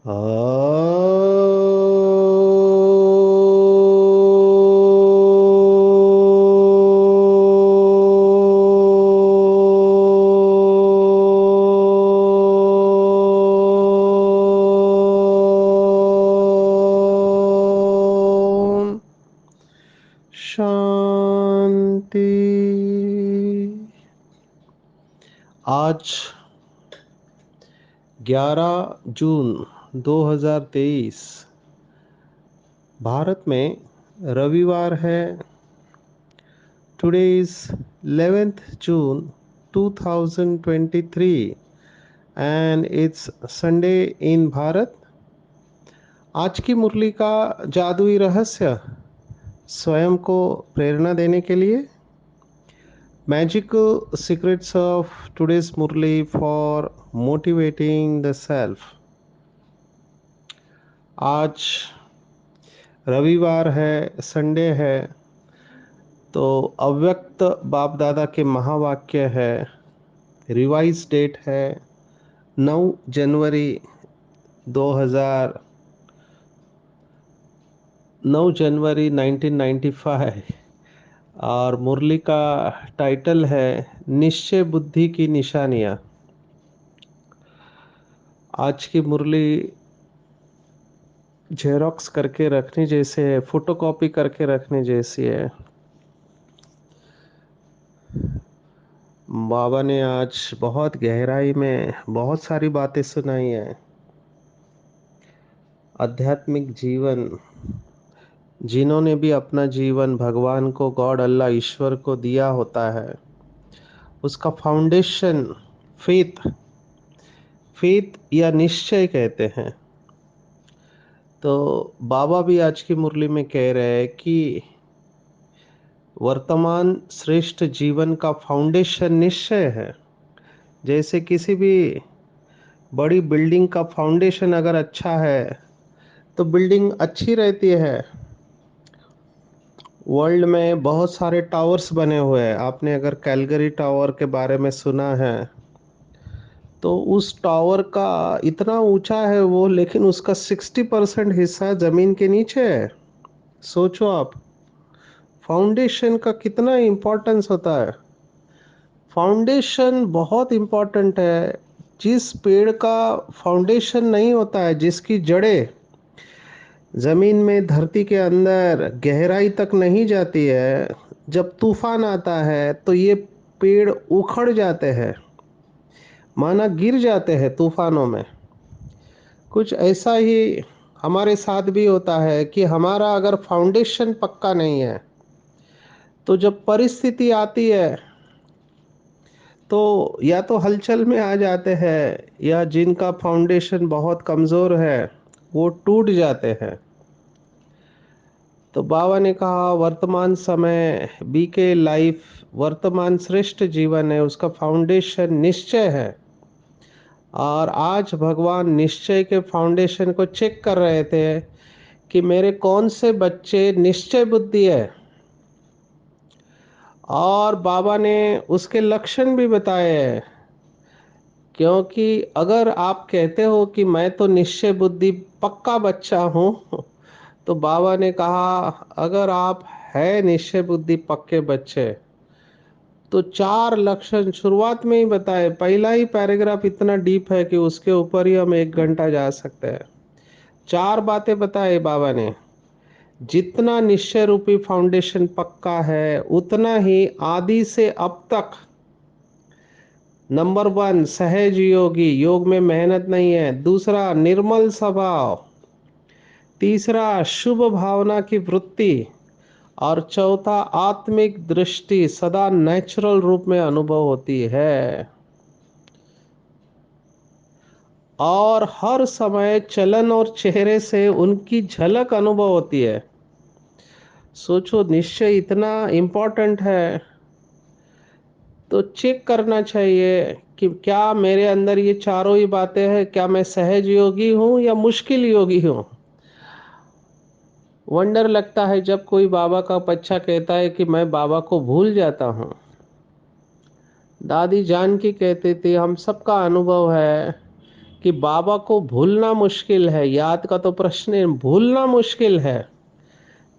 शांति। आज 11 जून 2023 भारत में रविवार है। Today is 11th June 2023 and it's Sunday in Bharat. आज की मुरली का जादुई रहस्य स्वयं को प्रेरणा देने के लिए Magical secrets of today's Murli for motivating the self। आज रविवार है, संडे है, तो अव्यक्त बाप दादा के महावाक्य है। रिवाइज डेट है 9 जनवरी 2000 9 जनवरी 1995 और मुरली का टाइटल है निश्चय बुद्धि की निशानियाँ। आज की मुरली जेरोक्स करके रखने जैसे है, फोटोकॉपी करके रखने जैसी है। बाबा ने आज बहुत गहराई में बहुत सारी बातें सुनाई है। आध्यात्मिक जीवन, जिन्होंने भी अपना जीवन भगवान को, गॉड अल्लाह ईश्वर को दिया होता है, उसका फाउंडेशन फेथ या निश्चय कहते हैं। तो बाबा भी आज की मुरली में कह रहे हैं कि वर्तमान श्रेष्ठ जीवन का फाउंडेशन निश्चय है। जैसे किसी भी बड़ी बिल्डिंग का फाउंडेशन अगर अच्छा है तो बिल्डिंग अच्छी रहती है। वर्ल्ड में बहुत सारे टावर्स बने हुए हैं। आपने अगर कैलगरी टावर के बारे में सुना है तो उस टावर का इतना ऊंचा है वो, लेकिन उसका 60% हिस्सा जमीन के नीचे है। सोचो आप, फाउंडेशन का कितना इम्पोर्टेंस होता है। फाउंडेशन बहुत इम्पोर्टेंट है। जिस पेड़ का फाउंडेशन नहीं होता है, जिसकी जड़ें जमीन में धरती के अंदर गहराई तक नहीं जाती है, जब तूफान आता है तो ये पेड़ उखड़ जाते हैं, माना गिर जाते हैं तूफानों में। कुछ ऐसा ही हमारे साथ भी होता है कि हमारा अगर फाउंडेशन पक्का नहीं है तो जब परिस्थिति आती है तो या तो हलचल में आ जाते हैं, या जिनका फाउंडेशन बहुत कमज़ोर है वो टूट जाते हैं। तो बाबा ने कहा वर्तमान समय, बीके लाइफ, वर्तमान श्रेष्ठ जीवन है, उसका फाउंडेशन निश्चय है। और आज भगवान निश्चय के फाउंडेशन को चेक कर रहे थे कि मेरे कौन से बच्चे निश्चय बुद्धि है। और बाबा ने उसके लक्षण भी बताए हैं। क्योंकि अगर आप कहते हो कि मैं तो निश्चय बुद्धि पक्का बच्चा हूँ, तो बाबा ने कहा अगर आप है निश्चय बुद्धि पक्के बच्चे तो 4 लक्षण शुरुआत में ही बताए। पहला ही पैराग्राफ इतना डीप है कि उसके ऊपर ही हम 1 घंटा जा सकते हैं। 4 बातें बताए बाबा ने। जितना निश्चय रूपी फाउंडेशन पक्का है, उतना ही आदि से अब तक नंबर 1 सहज योगी, योग में मेहनत नहीं है। दूसरा निर्मल स्वभाव। तीसरा शुभ भावना की वृत्ति। और चौथा आत्मिक दृष्टि सदा नेचुरल रूप में अनुभव होती है और हर समय चलन और चेहरे से उनकी झलक अनुभव होती है। सोचो, निश्चय इतना इम्पोर्टेंट है तो चेक करना चाहिए कि क्या मेरे अंदर ये चारों ही बातें हैं। क्या मैं सहज योगी हूँ या मुश्किल योगी हूँ। वंडर लगता है जब कोई बाबा का बच्चा कहता है कि मैं बाबा को भूल जाता हूँ। दादी जानकी कहती थी हम सबका अनुभव है कि बाबा को भूलना मुश्किल है, याद का तो प्रश्न है, भूलना मुश्किल है।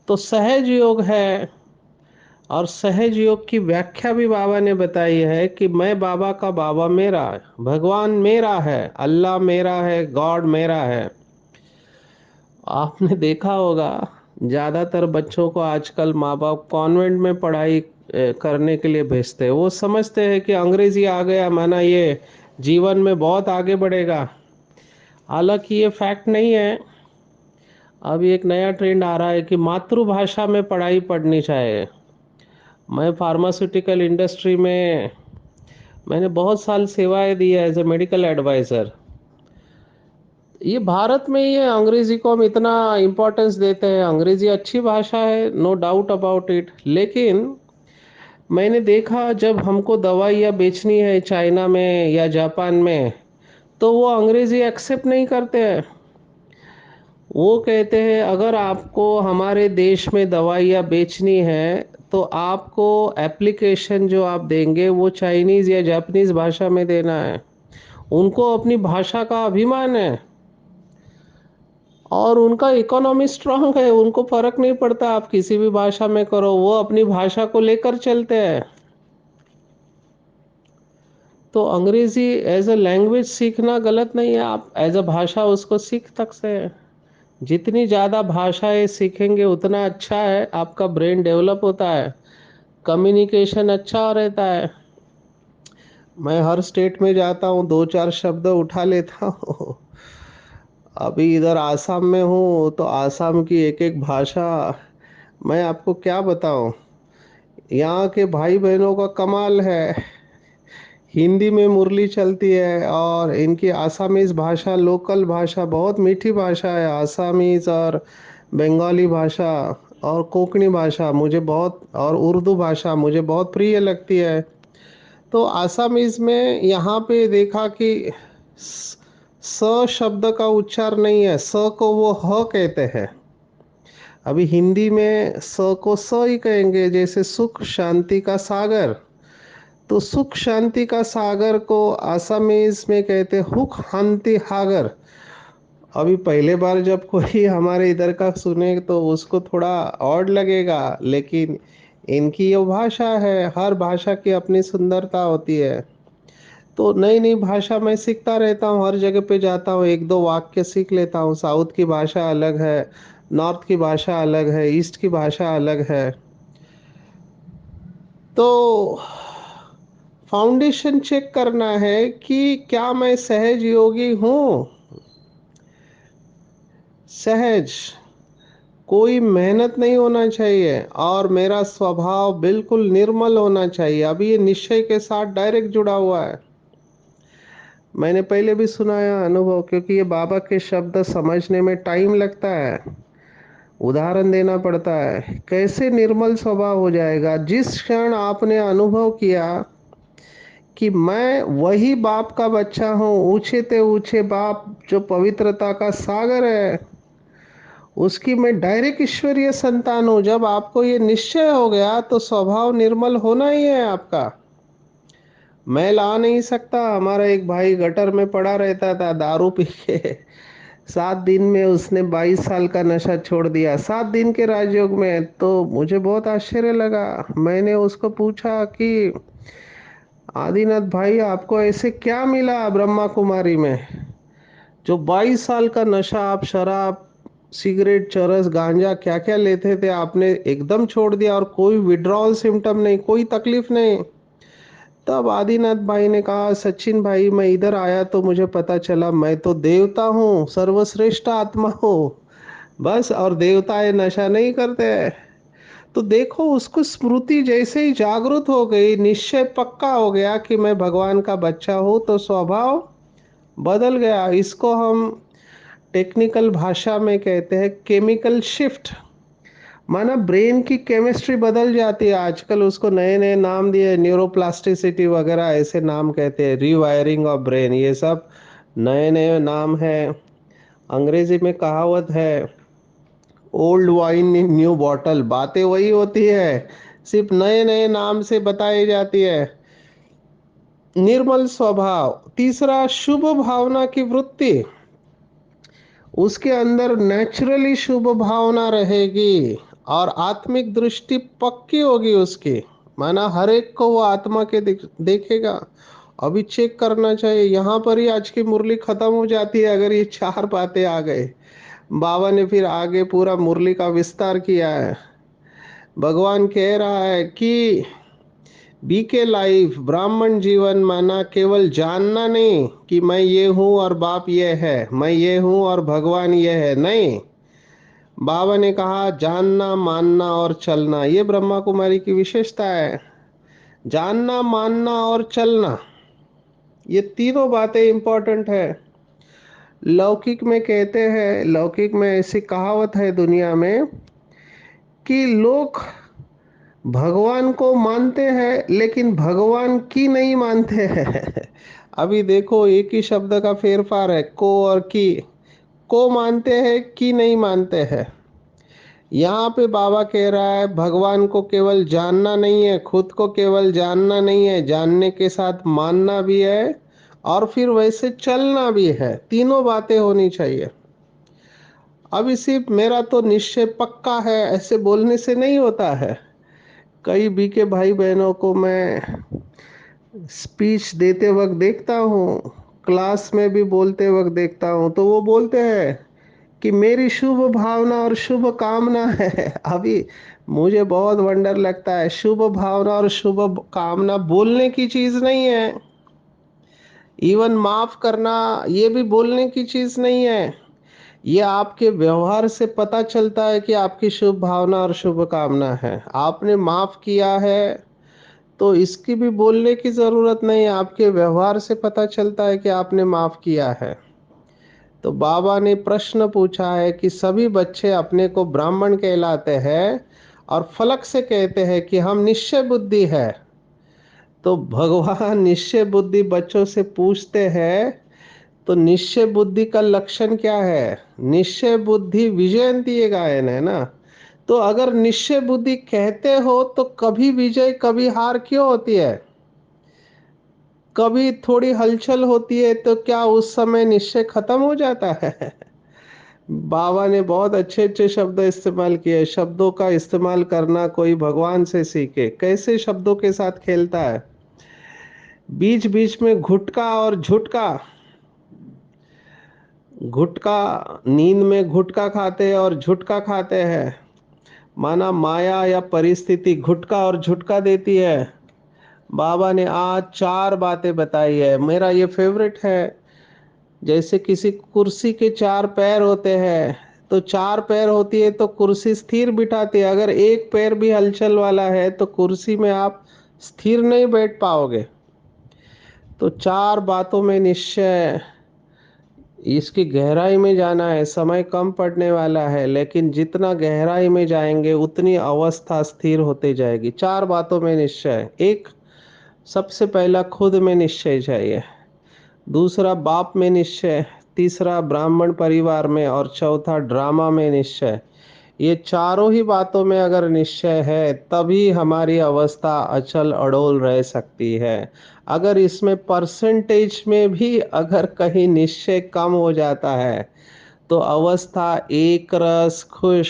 तो सहज योग है, और सहज योग की व्याख्या भी बाबा ने बताई है कि मैं बाबा का बाबा मेरा है, भगवान मेरा है, अल्लाह मेरा है, गॉड मेरा है। आपने देखा होगा ज़्यादातर बच्चों को आजकल माँ बाप कॉन्वेंट में पढ़ाई करने के लिए भेजते हैं। वो समझते हैं कि अंग्रेजी आ गया माना ये जीवन में बहुत आगे बढ़ेगा। हालांकि ये फैक्ट नहीं है। अभी एक नया ट्रेंड आ रहा है कि मातृभाषा में पढ़ाई पढ़नी चाहिए। मैं फार्मास्यूटिकल इंडस्ट्री में मैंने बहुत साल सेवाएं दी है एज ए मेडिकल एडवाइज़र। ये भारत में ही है, अंग्रेजी को हम इतना इम्पोर्टेंस देते हैं। अंग्रेजी अच्छी भाषा है, नो डाउट अबाउट इट, लेकिन मैंने देखा जब हमको दवाइयाँ बेचनी है चाइना में या जापान में, तो वो अंग्रेजी एक्सेप्ट नहीं करते हैं। वो कहते हैं अगर आपको हमारे देश में दवाइयाँ बेचनी है तो आपको एप्लीकेशन जो आप देंगे वो चाइनीज़ या जापानीज़ भाषा में देना है। उनको अपनी भाषा का अभिमान है, और उनका इकोनॉमी स्ट्रांग है, उनको फर्क नहीं पड़ता आप किसी भी भाषा में करो, वो अपनी भाषा को लेकर चलते हैं। तो अंग्रेजी एज अ लैंग्वेज सीखना गलत नहीं है, आप एज अ भाषा उसको सीख सकते हैं। जितनी ज़्यादा भाषाएं सीखेंगे उतना अच्छा है, आपका ब्रेन डेवलप होता है, कम्युनिकेशन अच्छा रहता है। मैं हर स्टेट में जाता हूँ, दो चार शब्द उठा लेता हूँ। अभी इधर आसाम में हूँ तो आसाम की एक एक भाषा मैं आपको क्या बताऊँ। यहाँ के भाई बहनों का कमाल है। हिंदी में मुरली चलती है, और इनकी आसामीज भाषा, लोकल भाषा बहुत मीठी भाषा है। आसामीज और बंगाली भाषा और कोंकणी भाषा मुझे बहुत, और उर्दू भाषा मुझे बहुत प्रिय लगती है। तो आसामीज में यहाँ पे देखा कि स शब्द का उच्चार नहीं है, स को वो ह कहते हैं। अभी हिंदी में स को स ही कहेंगे, जैसे सुख शांति का सागर। तो सुख शांति का सागर को आसामीज में कहते हुक हांति हागर। अभी पहले बार जब कोई हमारे इधर का सुने तो उसको थोड़ा ऑड लगेगा, लेकिन इनकी ये भाषा है, हर भाषा की अपनी सुंदरता होती है। तो नई नई भाषा मैं सीखता रहता हूँ, हर जगह पे जाता हूँ एक दो वाक्य सीख लेता हूँ। साउथ की भाषा अलग है, नॉर्थ की भाषा अलग है, ईस्ट की भाषा अलग है। तो फाउंडेशन चेक करना है कि क्या मैं सहज योगी हूँ। सहज, कोई मेहनत नहीं होना चाहिए, और मेरा स्वभाव बिल्कुल निर्मल होना चाहिए। अभी ये निश्चय के साथ डायरेक्ट जुड़ा हुआ है। मैंने पहले भी सुनाया अनुभव, क्योंकि ये बाबा के शब्द समझने में टाइम लगता है, उदाहरण देना पड़ता है। कैसे निर्मल स्वभाव हो जाएगा जिस क्षण आपने अनुभव किया कि मैं वही बाप का बच्चा हूँ, ऊंचे ते ऊंचे बाप जो पवित्रता का सागर है, उसकी मैं डायरेक्ट ईश्वरीय संतान हूँ। जब आपको ये निश्चय हो गया तो स्वभाव निर्मल होना ही है आपका। मैं ला नहीं सकता। हमारा एक भाई गटर में पड़ा रहता था दारू पी के, 7 दिन में उसने 22 साल का नशा छोड़ दिया, 7 दिन के राजयोग में। तो मुझे बहुत आश्चर्य लगा। मैंने उसको पूछा कि आदिनाथ भाई, आपको ऐसे क्या मिला ब्रह्मा कुमारी में जो 22 साल का नशा, आप शराब, सिगरेट, चरस, गांजा क्या क्या लेते थे, आपने एकदम छोड़ दिया और कोई विड्रॉल सिम्टम नहीं, कोई तकलीफ नहीं। तब आदिनाथ भाई ने कहा, सचिन भाई मैं इधर आया तो मुझे पता चला मैं तो देवता हूँ, सर्वश्रेष्ठ आत्मा हूँ बस, और देवता ये नशा नहीं करते। तो देखो, उसको स्मृति जैसे ही जागृत हो गई, निश्चय पक्का हो गया कि मैं भगवान का बच्चा हूँ, तो स्वभाव बदल गया। इसको हम टेक्निकल भाषा में कहते हैं केमिकल शिफ्ट। माना ब्रेन की केमिस्ट्री बदल जाती है। आजकल उसको नए नए नाम दिए, न्यूरोप्लास्टिसिटी वगैरह ऐसे नाम कहते हैं, रीवायरिंग ऑफ ब्रेन, ये सब नए नए नाम है। अंग्रेजी में कहावत है, old wine in new bottle. बातें वही होती है, सिर्फ नए नए नाम से बताई जाती है। निर्मल स्वभाव। तीसरा, शुभ भावना की वृत्ति, उसके अंदर नेचुरली शुभ भावना रहेगी और आत्मिक दृष्टि पक्की होगी उसकी। माना हर एक को वो आत्मा के देखेगा। अभी चेक करना चाहिए, यहाँ पर ही आज की मुरली खत्म हो जाती है अगर ये चार बातें आ गए। बाबा ने फिर आगे पूरा मुरली का विस्तार किया है। भगवान कह रहा है कि बीके लाइफ, ब्राह्मण जीवन माना केवल जानना नहीं कि मैं ये हूँ और बाप ये है, मैं ये हूँ और भगवान ये है, नहीं। बाबा ने कहा जानना, मानना और चलना, ये ब्रह्मा कुमारी की विशेषता है। जानना, मानना और चलना, ये तीनों बातें इंपॉर्टेंट है। लौकिक में कहते हैं, लौकिक में ऐसी कहावत है दुनिया में कि लोग भगवान को मानते हैं लेकिन भगवान की नहीं मानते हैं। अभी देखो, एक ही शब्द का फेरफार है, को और की। को मानते हैं, की नहीं मानते हैं। यहाँ पे बाबा कह रहा है भगवान को केवल जानना नहीं है, खुद को केवल जानना नहीं है, जानने के साथ मानना भी है और फिर वैसे चलना भी है। तीनों बातें होनी चाहिए। अब इसी मेरा तो निश्चय पक्का है ऐसे बोलने से नहीं होता है। कई बीके भाई बहनों को मैं स्पीच देते वक्त देखता हूँ, क्लास में भी बोलते वक्त देखता हूँ, तो वो बोलते हैं कि मेरी शुभ भावना और शुभ कामना है। अभी मुझे बहुत वंडर लगता है, शुभ भावना और शुभ कामना बोलने की चीज नहीं है। इवन माफ करना ये भी बोलने की चीज नहीं है। ये आपके व्यवहार से पता चलता है कि आपकी शुभ भावना और शुभ कामना है। आपने माफ किया है तो इसकी भी बोलने की जरूरत नहीं, आपके व्यवहार से पता चलता है कि आपने माफ किया है। तो बाबा ने प्रश्न पूछा है कि सभी बच्चे अपने को ब्राह्मण कहलाते हैं और फलक से कहते हैं कि हम निश्चय बुद्धि है। तो भगवान निश्चय बुद्धि बच्चों से पूछते हैं, तो निश्चय बुद्धि का लक्षण क्या है? निश्चय बुद्धि विजयंती ये गायन है ना। तो अगर निश्चय बुद्धि कहते हो तो कभी विजय कभी हार क्यों होती है? कभी थोड़ी हलचल होती है तो क्या उस समय निश्चय खत्म हो जाता है? बाबा ने बहुत अच्छे अच्छे शब्द इस्तेमाल किए। शब्दों का इस्तेमाल करना कोई भगवान से सीखे, कैसे शब्दों के साथ खेलता है। बीच बीच में घुटका और झुटका, घुटका नींद में घुटका खाते हैं और झुटका खाते हैं। माना माया या परिस्थिति घुटका और झुटका देती है। बाबा ने आज चार बातें बताई है, मेरा ये फेवरेट है। जैसे किसी कुर्सी के चार पैर होते हैं, तो चार पैर होती है तो कुर्सी स्थिर बिठाती है। अगर एक पैर भी हलचल वाला है तो कुर्सी में आप स्थिर नहीं बैठ पाओगे। तो चार बातों में निश्चय, इसकी गहराई में जाना है। समय कम पड़ने वाला है लेकिन जितना गहराई में जाएंगे उतनी अवस्था स्थिर होते जाएगी। चार बातों में निश्चय। एक, सबसे पहला खुद में निश्चय चाहिए। दूसरा बाप में निश्चय। तीसरा ब्राह्मण परिवार में और चौथा ड्रामा में निश्चय। ये चारों ही बातों में अगर निश्चय है तभी हमारी अवस्था अचल अडोल रह सकती है। अगर इसमें परसेंटेज में भी अगर कहीं निश्चय कम हो जाता है तो अवस्था एक रस खुश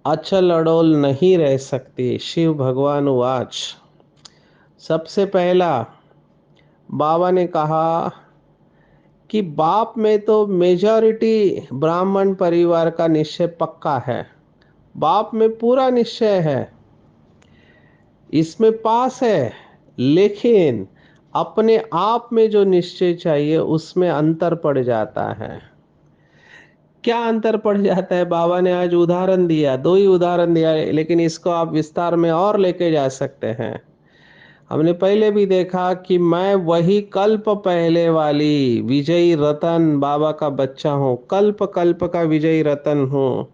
अचल अडोल नहीं रह सकती। शिव भगवान वाच। सबसे पहला बाबा ने कहा कि बाप में तो मेजॉरिटी ब्राह्मण परिवार का निश्चय पक्का है, बाप में पूरा निश्चय है, इसमें पास है। लेकिन अपने आप में जो निश्चय चाहिए उसमें अंतर पड़ जाता है। क्या अंतर पड़ जाता है? बाबा ने आज उदाहरण दिया, दो ही उदाहरण दिया, लेकिन इसको आप विस्तार में और लेके जा सकते हैं। हमने पहले भी देखा कि मैं वही कल्प पहले वाली विजयी रतन बाबा का बच्चा हूँ, कल्प कल्प का विजयी रतन हूँ।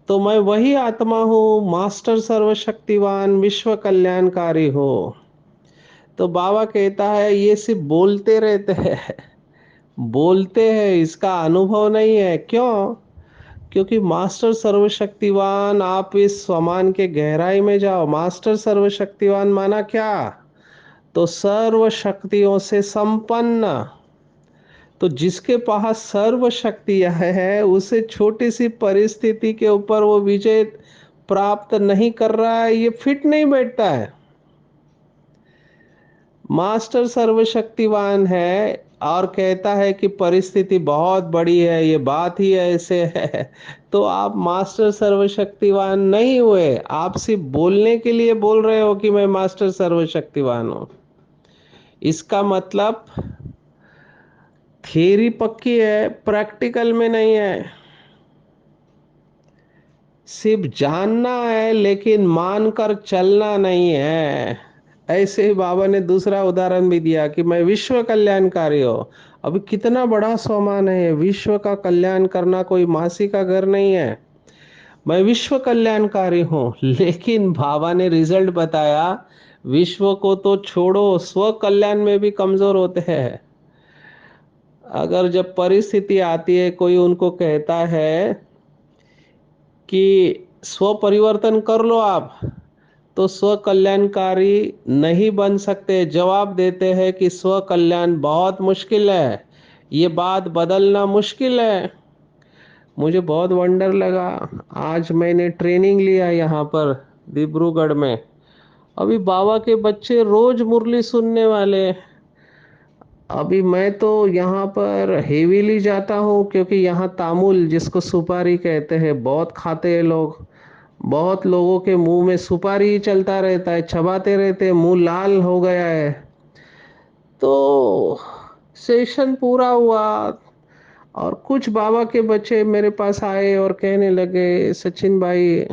तो मैं वही आत्मा हूँ, मास्टर सर्वशक्तिवान विश्व कल्याणकारी हूँ। तो बाबा कहता है ये सिर्फ बोलते रहते हैं, बोलते हैं, इसका अनुभव नहीं है। क्यों? क्योंकि मास्टर सर्वशक्तिवान, आप इस स्वमान के गहराई में जाओ। मास्टर सर्वशक्तिवान माना क्या? तो सर्व शक्तियों से संपन्न। तो जिसके पास सर्व शक्तियां है उसे छोटी सी परिस्थिति के ऊपर वो विजय प्राप्त नहीं कर रहा है, ये फिट नहीं बैठता है। मास्टर सर्वशक्तिवान है और कहता है कि परिस्थिति बहुत बड़ी है, ये बात ही ऐसे है, तो आप मास्टर सर्वशक्तिवान नहीं हुए। आप सिर्फ बोलने के लिए बोल रहे हो कि मैं मास्टर सर्वशक्तिवान हूं। इसका मतलब थियरी पक्की है, प्रैक्टिकल में नहीं है। सिर्फ जानना है लेकिन मानकर चलना नहीं है। ऐसे ही बाबा ने दूसरा उदाहरण भी दिया कि मैं विश्व कल्याणकारी हूं। अभी कितना बड़ा स्वमान है, विश्व का कल्याण करना कोई मासी का घर नहीं है। मैं विश्व कल्याणकारी हूं, लेकिन बाबा ने रिजल्ट बताया विश्व को तो छोड़ो, स्व कल्याण में भी कमजोर होते हैं। अगर जब परिस्थिति आती है, कोई उनको कहता है कि स्व परिवर्तन कर लो आप, तो स्व कल्याणकारी नहीं बन सकते। जवाब देते हैं कि स्व कल्याण बहुत मुश्किल है, ये बात बदलना मुश्किल है। मुझे बहुत वंडर लगा। आज मैंने ट्रेनिंग लिया यहाँ पर डिब्रूगढ़ में। अभी बाबा के बच्चे रोज मुरली सुनने वाले। अभी मैं तो यहाँ पर हेवीली जाता हूँ क्योंकि यहाँ तामुल, जिसको सुपारी कहते हैं, बहुत खाते हैं लोग। बहुत लोगों के मुंह में सुपारी ही चलता रहता है, चबाते रहते हैं, मुंह लाल हो गया है। तो सेशन पूरा हुआ और कुछ बाबा के बच्चे मेरे पास आए और कहने लगे, सचिन भाई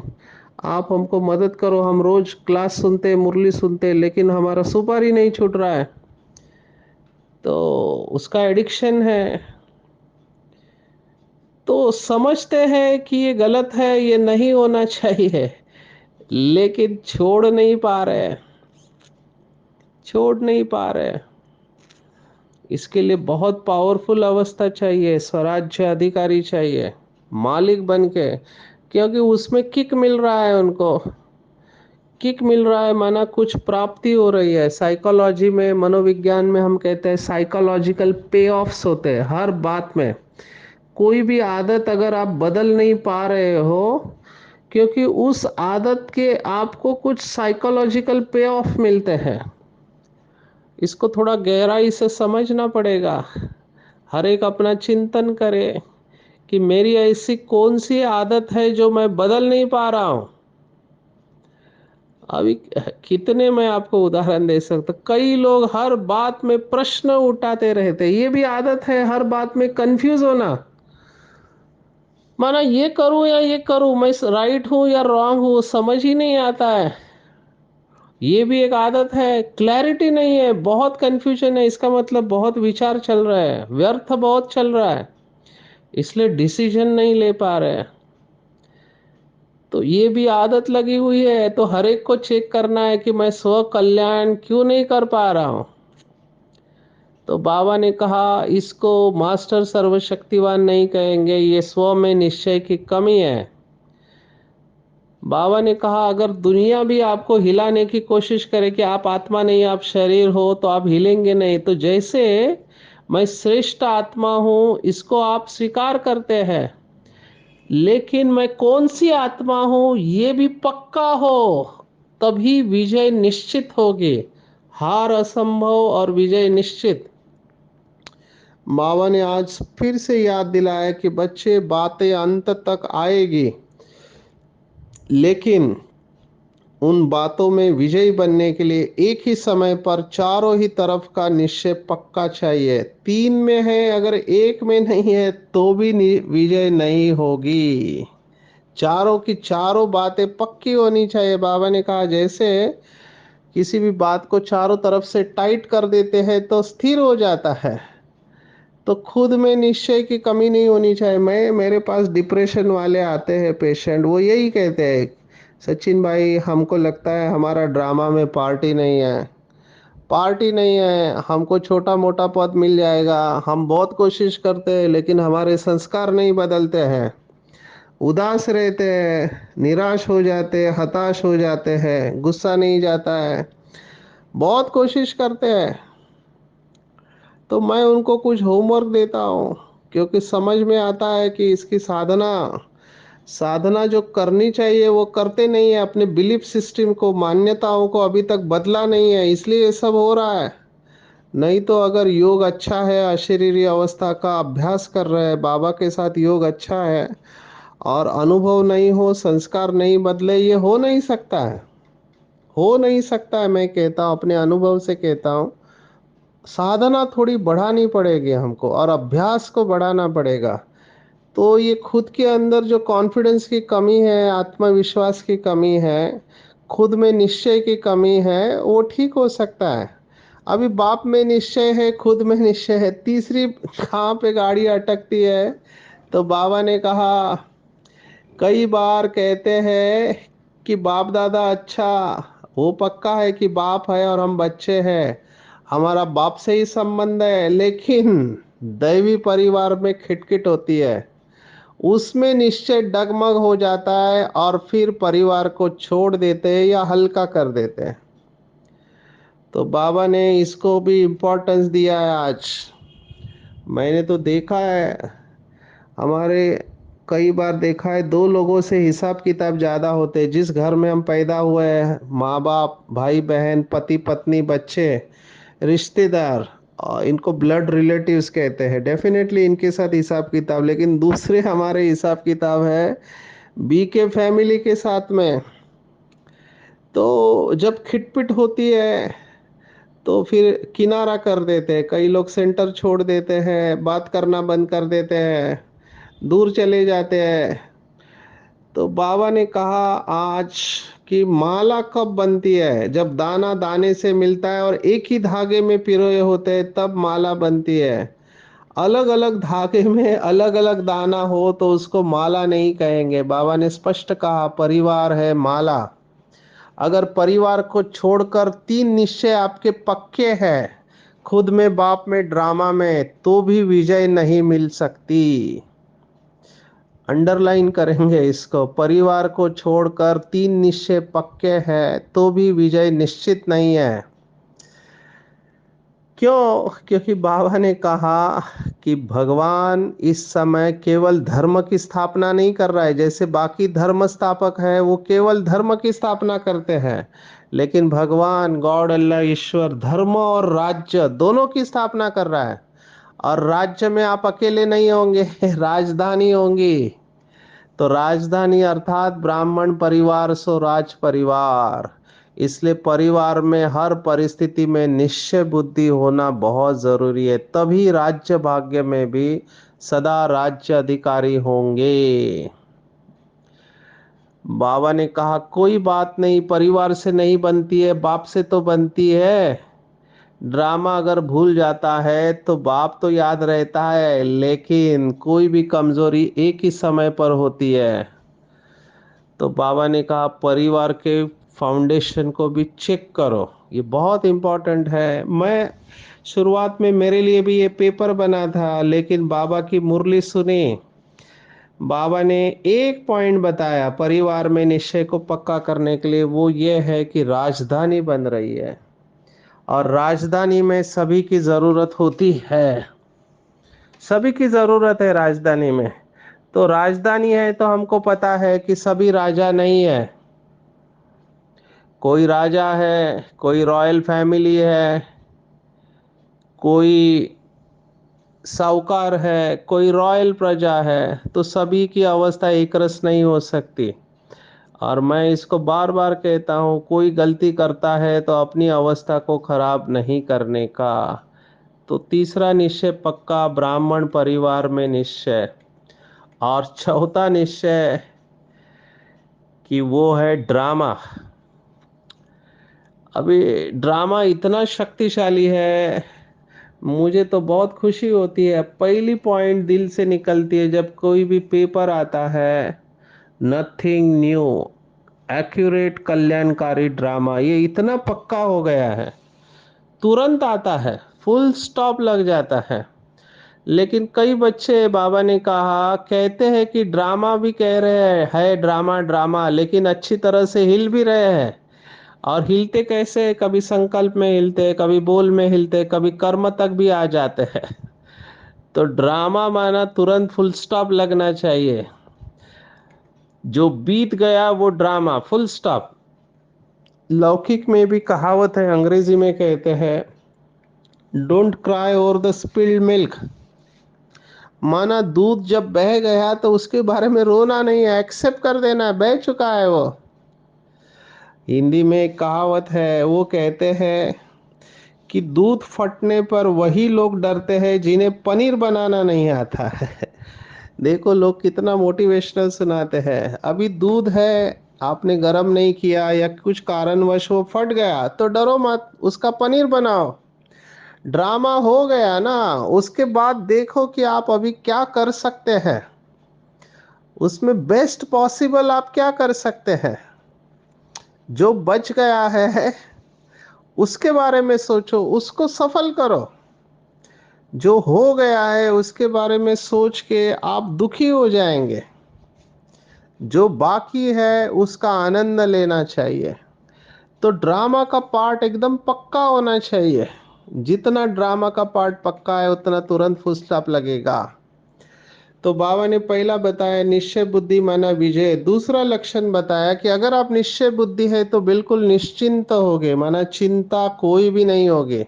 आप हमको मदद करो, हम रोज क्लास सुनते, मुरली सुनते, लेकिन हमारा सुपारी नहीं छूट रहा है। तो उसका एडिक्शन है। तो समझते हैं कि ये गलत है, ये नहीं होना चाहिए, लेकिन छोड़ नहीं पा रहे, छोड़ नहीं पा रहे। इसके लिए बहुत पावरफुल अवस्था चाहिए, स्वराज्य अधिकारी चाहिए, मालिक बन के। क्योंकि उसमें किक मिल रहा है उनको। किक मिल रहा है माना कुछ प्राप्ति हो रही है। साइकोलॉजी में, मनोविज्ञान में हम कहते हैं साइकोलॉजिकल पे ऑफ्स होते हैं हर बात में। कोई भी आदत अगर आप बदल नहीं पा रहे हो, क्योंकि उस आदत के आपको कुछ साइकोलॉजिकल पे ऑफ मिलते हैं। इसको थोड़ा गहराई से समझना पड़ेगा। हर एक अपना चिंतन करे कि मेरी ऐसी कौन सी आदत है जो मैं बदल नहीं पा रहा हूं। अभी कितने मैं आपको उदाहरण दे सकता। कई लोग हर बात में प्रश्न उठाते रहते, ये भी आदत है, हर बात में कंफ्यूज होना। माना ये करूं या ये करूं, मैं राइट हूं या रॉन्ग हूं, समझ ही नहीं आता है। ये भी एक आदत है। क्लैरिटी नहीं है, बहुत कंफ्यूजन है। इसका मतलब बहुत विचार चल रहा है, व्यर्थ बहुत चल रहा है, इसलिए डिसीजन नहीं ले पा रहे। तो ये भी आदत लगी हुई है। तो हर एक को चेक करना है कि मैं स्व कल्याण क्यों नहीं कर पा रहा हूं। तो बाबा ने कहा इसको मास्टर सर्वशक्तिवान नहीं कहेंगे, ये स्व में निश्चय की कमी है। बाबा ने कहा अगर दुनिया भी आपको हिलाने की कोशिश करे कि आप आत्मा नहीं आप शरीर हो, तो आप हिलेंगे नहीं। तो जैसे मैं श्रेष्ठ आत्मा हूं, इसको आप स्वीकार करते हैं, लेकिन मैं कौन सी आत्मा हूं ये भी पक्का हो, तभी विजय निश्चित होगी। हार असंभव और विजय निश्चित। बाबा ने आज फिर से याद दिलाया कि बच्चे बातें अंत तक आएगी, लेकिन उन बातों में विजयी बनने के लिए एक ही समय पर चारों ही तरफ का निश्चय पक्का चाहिए। तीन में है, अगर एक में नहीं है तो भी विजय नहीं होगी। चारों की चारों बातें पक्की होनी चाहिए। बाबा ने कहा जैसे किसी भी बात को चारों तरफ से टाइट कर देते हैं तो स्थिर हो जाता है, तो खुद में निश्चय की कमी नहीं होनी चाहिए। मैं, मेरे पास डिप्रेशन वाले आते हैं पेशेंट, वो यही कहते हैं, सचिन भाई हमको लगता है हमारा ड्रामा में पार्टी नहीं है, पार्टी नहीं है, हमको छोटा मोटा पद मिल जाएगा, हम बहुत कोशिश करते हैं लेकिन हमारे संस्कार नहीं बदलते हैं, उदास रहते हैं, निराश हो जाते हैं, हताश हो जाते हैं, गुस्सा नहीं जाता है। बहुत कोशिश करते हैं। तो मैं उनको कुछ होमवर्क देता हूँ, क्योंकि समझ में आता है कि इसकी साधना साधना जो करनी चाहिए वो करते नहीं है। अपने बिलीफ सिस्टम को, मान्यताओं को अभी तक बदला नहीं है, इसलिए ये सब हो रहा है। नहीं तो अगर योग अच्छा है, अशरीरी अवस्था का अभ्यास कर रहे हैं, बाबा के साथ योग अच्छा है, और अनुभव नहीं हो, संस्कार नहीं बदले, ये हो नहीं सकता है। हो नहीं सकता है, मैं कहता हूँ, अपने अनुभव से कहता हूँ। साधना थोड़ी बढ़ानी पड़ेगी हमको, और अभ्यास को बढ़ाना पड़ेगा। तो ये खुद के अंदर जो कॉन्फिडेंस की कमी है, आत्मविश्वास की कमी है, खुद में निश्चय की कमी है, वो ठीक हो सकता है। अभी बाप में निश्चय है, खुद में निश्चय है, तीसरी कहाँ पे गाड़ी अटकती है। तो बाबा ने कहा, कई बार कहते हैं कि बाप दादा अच्छा, वो पक्का है कि बाप है और हम बच्चे हैं, हमारा बाप से ही संबंध है, लेकिन दैवी परिवार में खिटखिट होती है, उसमें निश्चय डगमग हो जाता है, और फिर परिवार को छोड़ देते हैं या हल्का कर देते हैं। तो बाबा ने इसको भी इम्पोर्टेंस दिया है आज। मैंने तो देखा है, हमारे कई बार देखा है, दो लोगों से हिसाब किताब ज़्यादा होते हैं। जिस घर में हम पैदा हुए हैं, माँ बाप, भाई बहन, पति पत्नी, बच्चे, रिश्तेदार, और इनको ब्लड रिलेटिव्स कहते हैं, डेफिनेटली इनके साथ हिसाब किताब। लेकिन दूसरे हमारे हिसाब किताब है बी के फैमिली के साथ में। तो जब खिटपिट होती है तो फिर किनारा कर देते हैं, कई लोग सेंटर छोड़ देते हैं, बात करना बंद कर देते हैं, दूर चले जाते हैं। तो बाबा ने कहा आज कि माला कब बनती है, जब दाना दाने से मिलता है और एक ही धागे में पिरोए होते हैं, तब माला बनती है। अलग अलग धागे में अलग अलग दाना हो तो उसको माला नहीं कहेंगे। बाबा ने स्पष्ट कहा, परिवार है माला। अगर परिवार को छोड़कर तीन निश्चय आपके पक्के हैं, खुद में, बाप में, ड्रामा में, तो भी विजय नहीं मिल सकती। अंडरलाइन करेंगे इसको, परिवार को छोड़कर तीन निश्चय पक्के हैं तो भी विजय निश्चित नहीं है। क्यों? क्योंकि बाबा ने कहा कि भगवान इस समय केवल धर्म की स्थापना नहीं कर रहा है। जैसे बाकी धर्म स्थापक है वो केवल धर्म की स्थापना करते हैं, लेकिन भगवान, गॉड, अल्लाह, ईश्वर, धर्म और राज्य दोनों की स्थापना कर रहा है। और राज्य में आप अकेले नहीं होंगे, राजधानी होंगी। तो राजधानी अर्थात ब्राह्मण परिवार सो राज परिवार। इसलिए परिवार में हर परिस्थिति में निश्चय बुद्धि होना बहुत जरूरी है, तभी राज्य भाग्य में भी सदा राज्य अधिकारी होंगे। बाबा ने कहा, कोई बात नहीं, परिवार से नहीं बनती है, बाप से तो बनती है। ड्रामा अगर भूल जाता है तो बाप तो याद रहता है, लेकिन कोई भी कमजोरी एक ही समय पर होती है। तो बाबा ने कहा, परिवार के फाउंडेशन को भी चेक करो, ये बहुत इम्पोर्टेंट है। मैं शुरुआत में मेरे लिए भी ये पेपर बना था, लेकिन बाबा की मुरली सुनी। बाबा ने एक पॉइंट बताया परिवार में निश्चय को पक्का करने के लिए, वो ये है कि राजधानी बन रही है, और राजधानी में सभी की जरूरत होती है। सभी की जरूरत है राजधानी में। तो राजधानी है तो हमको पता है कि सभी राजा नहीं है। कोई राजा है, कोई रॉयल फैमिली है, कोई साहूकार है, कोई रॉयल प्रजा है। तो सभी की अवस्था एक रस नहीं हो सकती। और मैं इसको बार बार कहता हूँ, कोई गलती करता है तो अपनी अवस्था को खराब नहीं करने का। तो तीसरा निश्चय पक्का, ब्राह्मण परिवार में निश्चय। और चौथा निश्चय कि वो है ड्रामा। अभी ड्रामा इतना शक्तिशाली है, मुझे तो बहुत खुशी होती है। पहली पॉइंट दिल से निकलती है जब कोई भी पेपर आता है, नथिंग न्यू, एक्यूरेट, कल्याणकारी ड्रामा, ये इतना पक्का हो गया है, तुरंत आता है, फुल स्टॉप लग जाता है। लेकिन कई बच्चे, बाबा ने कहा, कहते हैं कि ड्रामा भी कह रहे हैं, है ड्रामा ड्रामा, लेकिन अच्छी तरह से हिल भी रहे हैं। और हिलते कैसे, कभी संकल्प में हिलते, कभी बोल में हिलते, कभी कर्म तक भी आ जाते हैं। तो ड्रामा माना तुरंत फुल स्टॉप लगना चाहिए। जो बीत गया वो ड्रामा, फुल स्टॉप। लौकिक में भी कहावत है, अंग्रेजी में कहते हैं, don't cry over the spilled milk. माना दूध जब बह गया तो उसके बारे में रोना नहीं है, एक्सेप्ट कर देना है, बह चुका है वो। हिंदी में एक कहावत है, वो कहते हैं कि दूध फटने पर वही लोग डरते हैं जिन्हें पनीर बनाना नहीं आता है। देखो लोग कितना मोटिवेशनल सुनाते हैं। अभी दूध है, आपने गर्म नहीं किया या कुछ कारणवश वो फट गया तो डरो मत, उसका पनीर बनाओ। ड्रामा हो गया ना, उसके बाद देखो कि आप अभी क्या कर सकते हैं, उसमें बेस्ट पॉसिबल आप क्या कर सकते हैं। जो बच गया है उसके बारे में सोचो, उसको सफल करो। जो हो गया है उसके बारे में सोच के आप दुखी हो जाएंगे। जो बाकी है उसका आनंद लेना चाहिए। तो ड्रामा का पार्ट एकदम पक्का होना चाहिए। जितना ड्रामा का पार्ट पक्का है उतना तुरंत फुल स्टॉप लगेगा। तो बाबा ने पहला बताया निश्चय बुद्धि माना विजय। दूसरा लक्षण बताया कि अगर आप निश्चय बुद्धि है तो बिल्कुल निश्चिंत होगे, माना चिंता कोई भी नहीं होगी।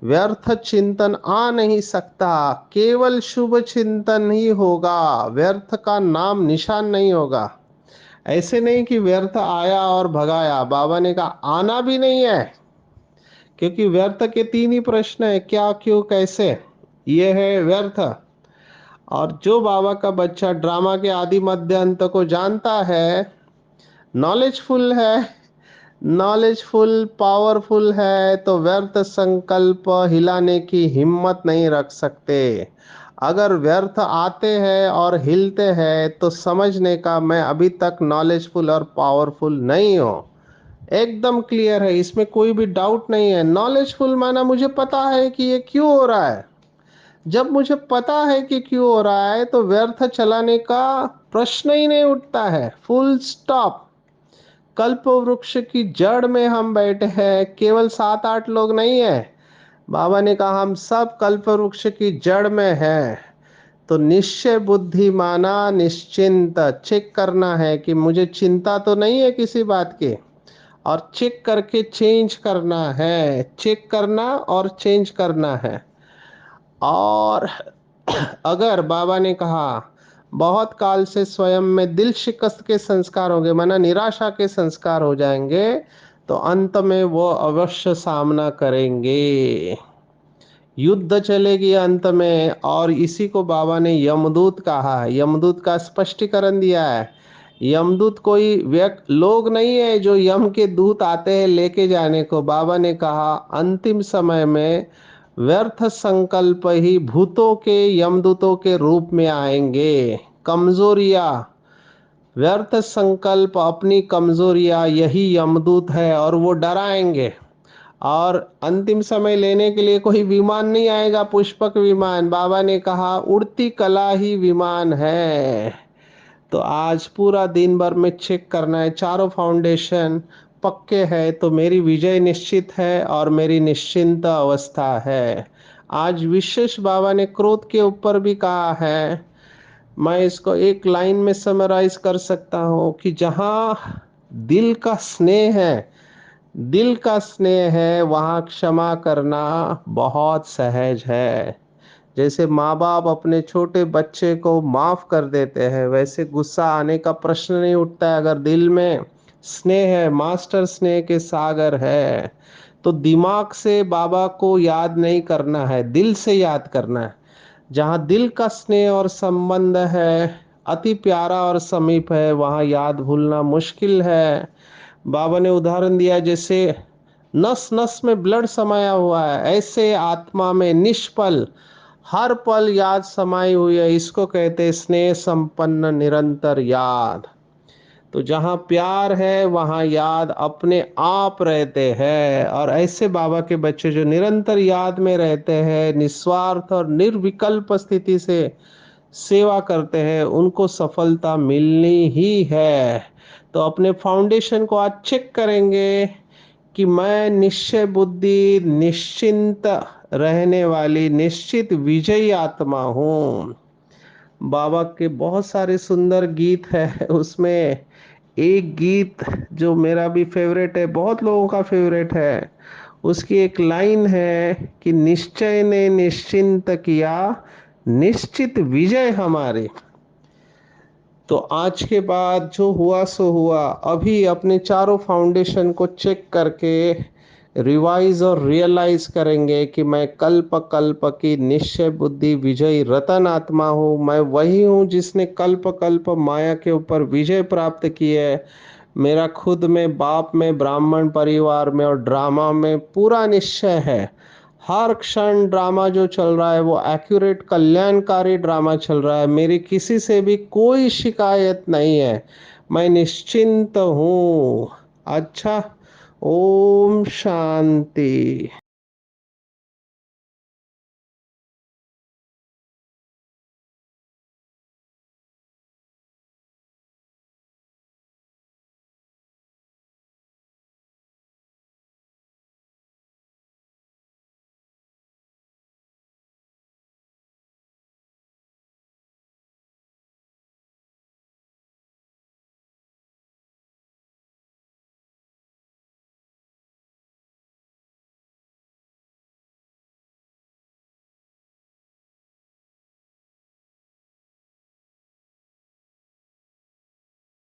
व्यर्थ चिंतन आ नहीं सकता, केवल शुभ चिंतन ही होगा। व्यर्थ का नाम निशान नहीं होगा। ऐसे नहीं कि व्यर्थ आया और भगाया, बाबा ने कहा आना भी नहीं है। क्योंकि व्यर्थ के तीन ही प्रश्न है, क्या, क्यों, कैसे। ये है व्यर्थ। और जो बाबा का बच्चा ड्रामा के आदि मध्य अंत को जानता है, नॉलेजफुल है, नॉलेजफुल पावरफुल है, तो व्यर्थ संकल्प हिलाने की हिम्मत नहीं रख सकते। अगर व्यर्थ आते हैं और हिलते हैं तो समझने का मैं अभी तक नॉलेजफुल और पावरफुल नहीं हूँ। एकदम क्लियर है, इसमें कोई भी डाउट नहीं है। नॉलेजफुल माना मुझे पता है कि ये क्यों हो रहा है। जब मुझे पता है कि क्यों हो रहा है तो व्यर्थ चलाने का प्रश्न ही नहीं उठता है, फुल स्टॉप। कल्प वृक्ष की जड़ में हम बैठे हैं, केवल 7-8 लोग नहीं है। बाबा ने कहा हम सब कल्प वृक्ष की जड़ में हैं। तो निश्चय बुद्धि माना निश्चिंत। चेक करना है कि मुझे चिंता तो नहीं है किसी बात की, और चेक करके चेंज करना है। चेक करना और चेंज करना है। और अगर बाबा ने कहा बहुत काल से स्वयं में दिल शिकस्त के संस्कार होंगे, माना निराशा के संस्कार हो जाएंगे, तो अंत में वो अवश्य सामना करेंगे। युद्ध चलेगी अंत में। और इसी को बाबा ने यमदूत कहा है, यमदूत का स्पष्टीकरण दिया है। यमदूत कोई लोग नहीं है जो यम के दूत आते हैं लेके जाने को। बाबा ने कहा अंतिम समय में व्यर्थ संकल्प ही भूतों के यमदूतों के रूप में आएंगे। कमजोरियां, व्यर्थ संकल्प, अपनी कमजोरियां, यही यमदूत है और वो डराएंगे। और अंतिम समय लेने के लिए कोई विमान नहीं आएगा, पुष्पक विमान। बाबा ने कहा उड़ती कला ही विमान है। तो आज पूरा दिन भर में चेक करना है, चारों फाउंडेशन पक्के है तो मेरी विजय निश्चित है और मेरी निश्चिंत अवस्था है। आज विशेष बाबा ने क्रोध के ऊपर भी कहा है। मैं इसको एक लाइन में समराइज कर सकता हूँ कि जहाँ दिल का स्नेह है, दिल का स्नेह है, वहाँ क्षमा करना बहुत सहज है। जैसे माँ बाप अपने छोटे बच्चे को माफ कर देते हैं, वैसे गुस्सा आने का प्रश्न नहीं उठता है अगर दिल में स्नेह है, मास्टर स्नेह के सागर है। तो दिमाग से बाबा को याद नहीं करना है, दिल से याद करना है। जहाँ दिल का स्नेह और संबंध है, अति प्यारा और समीप है, वहाँ याद भूलना मुश्किल है। बाबा ने उदाहरण दिया, जैसे नस नस में ब्लड समाया हुआ है, ऐसे आत्मा में निष्पल हर पल याद समाई हुई है। इसको कहते स्नेह संपन्न निरंतर याद। तो जहाँ प्यार है वहाँ याद अपने आप रहते हैं। और ऐसे बाबा के बच्चे जो निरंतर याद में रहते हैं, निस्वार्थ और निर्विकल्प स्थिति से सेवा करते हैं, उनको सफलता मिलनी ही है। तो अपने फाउंडेशन को आज चेक करेंगे कि मैं निश्चय बुद्धि, निश्चिंत रहने वाली, निश्चित विजयी आत्मा हूँ। बाबा के बहुत सारे सुंदर गीत है, उसमें एक गीत जो मेरा भी फेवरेट है, बहुत लोगों का फेवरेट है, उसकी एक लाइन है कि निश्चय ने निश्चिंत किया, निश्चित विजय हमारे। तो आज के बाद जो हुआ सो हुआ, अभी अपने चारों फाउंडेशन को चेक करके रिवाइज और रियलाइज करेंगे कि मैं कल्प कल्प की निश्चय बुद्धि विजयी रतन आत्मा हूँ। मैं वही हूँ जिसने कल्प कल्प माया के ऊपर विजय प्राप्त की है। मेरा खुद में, बाप में, ब्राह्मण परिवार में और ड्रामा में पूरा निश्चय है। हर क्षण ड्रामा जो चल रहा है वो एक्यूरेट कल्याणकारी ड्रामा चल रहा है। मेरी किसी से भी कोई शिकायत नहीं है, मैं निश्चिंत हूँ। अच्छा, ओम शांति।